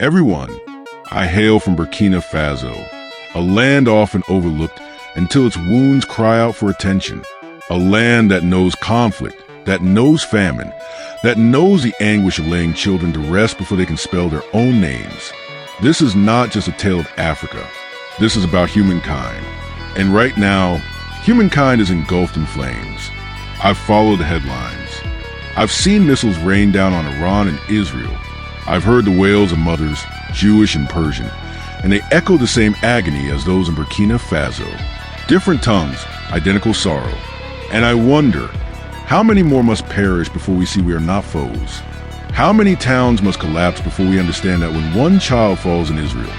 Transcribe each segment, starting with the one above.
Everyone, I hail from Burkina Faso, a land often overlooked until its wounds cry out for attention. A land that knows conflict, that knows famine, that knows the anguish of laying children to rest before they can spell their own names. This is not just a tale of Africa. This is about humankind. And right now, humankind is engulfed in flames. I've followed the headlines. I've seen missiles rain down on Iran and Israel. I've heard the wails of mothers, Jewish and Persian, and they echo the same agony as those in Burkina Faso. Different tongues, identical sorrow. And I wonder, how many more must perish before we see we are not foes? How many towns must collapse before we understand that when one child falls in Israel,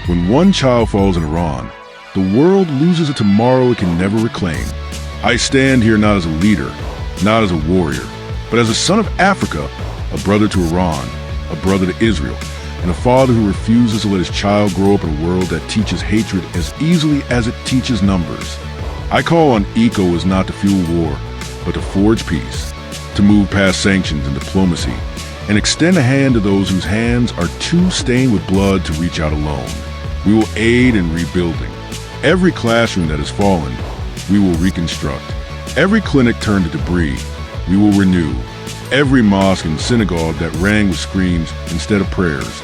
when one child falls in Iran, the world loses a tomorrow it can never reclaim? I stand here not as a leader, not as a warrior, but as a son of Africa, a brother to Iran, a brother to Israel, and a father who refuses to let his child grow up in a world that teaches hatred as easily as it teaches numbers. I call on ECO as not to fuel war, but to forge peace, to move past sanctions and diplomacy, and extend a hand to those whose hands are too stained with blood to reach out alone. We will aid in rebuilding. Every classroom that has fallen, we will reconstruct. Every clinic turned to debris, we will renew. Every mosque and synagogue that rang with screams instead of prayers,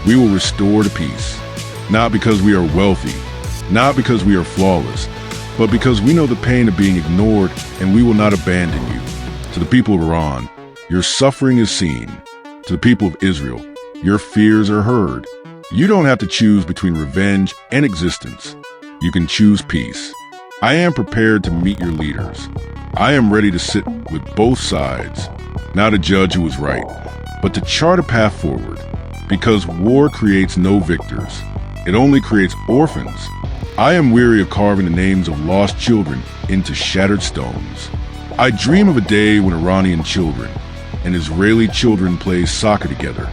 we will restore to peace. Not because we are wealthy, not because we are flawless, but because we know the pain of being ignored, and we will not abandon you. To the people of Iran, your suffering is seen. To the people of Israel, your fears are heard. You don't have to choose between revenge and existence. You can choose peace. I am prepared to meet your leaders. I am ready to sit with both sides, not to judge who is right, but to chart a path forward. Because war creates no victors. It only creates orphans. I am weary of carving the names of lost children into shattered stones. I dream of a day when Iranian children and Israeli children play soccer together,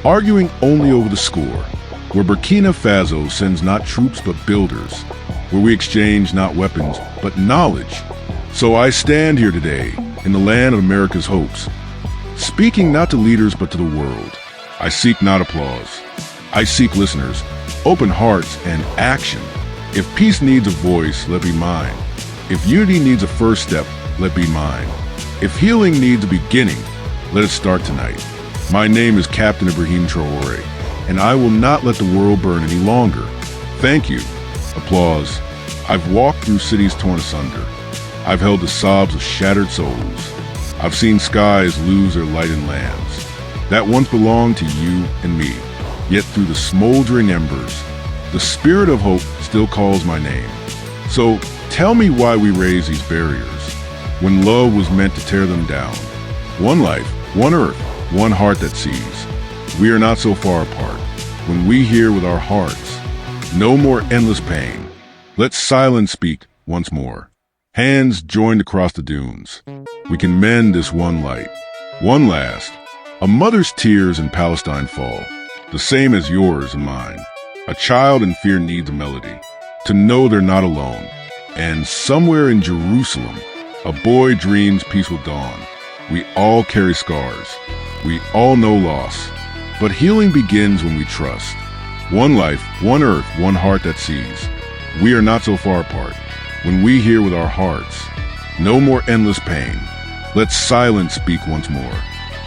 arguing only over the score, where Burkina Faso sends not troops but builders, where we exchange not weapons but knowledge. So I stand here today in the land of America's hopes, speaking not to leaders but to the world. I seek not applause. I seek listeners, open hearts, and action. If peace needs a voice, let be mine. If unity needs a first step, let be mine. If healing needs a beginning, let it start tonight. My name is Captain Ibrahim Traoré, and I will not let the world burn any longer. Thank you. Applause. I've walked through cities torn asunder. I've held the sobs of shattered souls. I've seen skies lose their light and lands that once belonged to you and me. Yet through the smoldering embers, the spirit of hope still calls my name. So tell me why we raise these barriers when love was meant to tear them down. One life, one earth, one heart that sees. We are not so far apart. When we hear with our hearts, no more endless pain. Let silence speak once more. Hands joined across the dunes. We can mend this one light. One last. A mother's tears in Palestine fall, the same as yours and mine. A child in fear needs a melody, to know they're not alone. And somewhere in Jerusalem, a boy dreams peace will dawn. We all carry scars. We all know loss. But healing begins when we trust. One life, one earth, one heart that sees. We are not so far apart. When we hear with our hearts, no more endless pain. Let silence speak once more.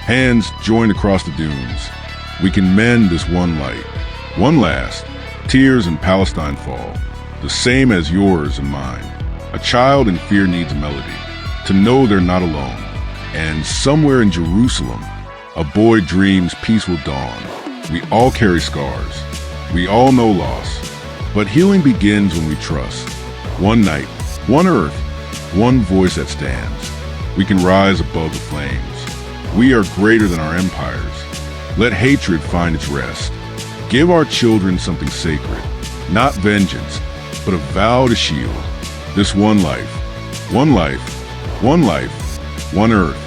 Hands joined across the dunes. We can mend this one light. One last. Tears in Palestine fall, the same as yours and mine. A child in fear needs a melody, to know they're not alone. And somewhere in Jerusalem, a boy dreams peace will dawn. We all carry scars. We all know loss. But healing begins when we trust. One night, one earth, one voice that stands. We can rise above the flames. We are greater than our empires. Let hatred find its rest. Give our children something sacred, not vengeance, but a vow to shield. This one life, one life, one life, one earth,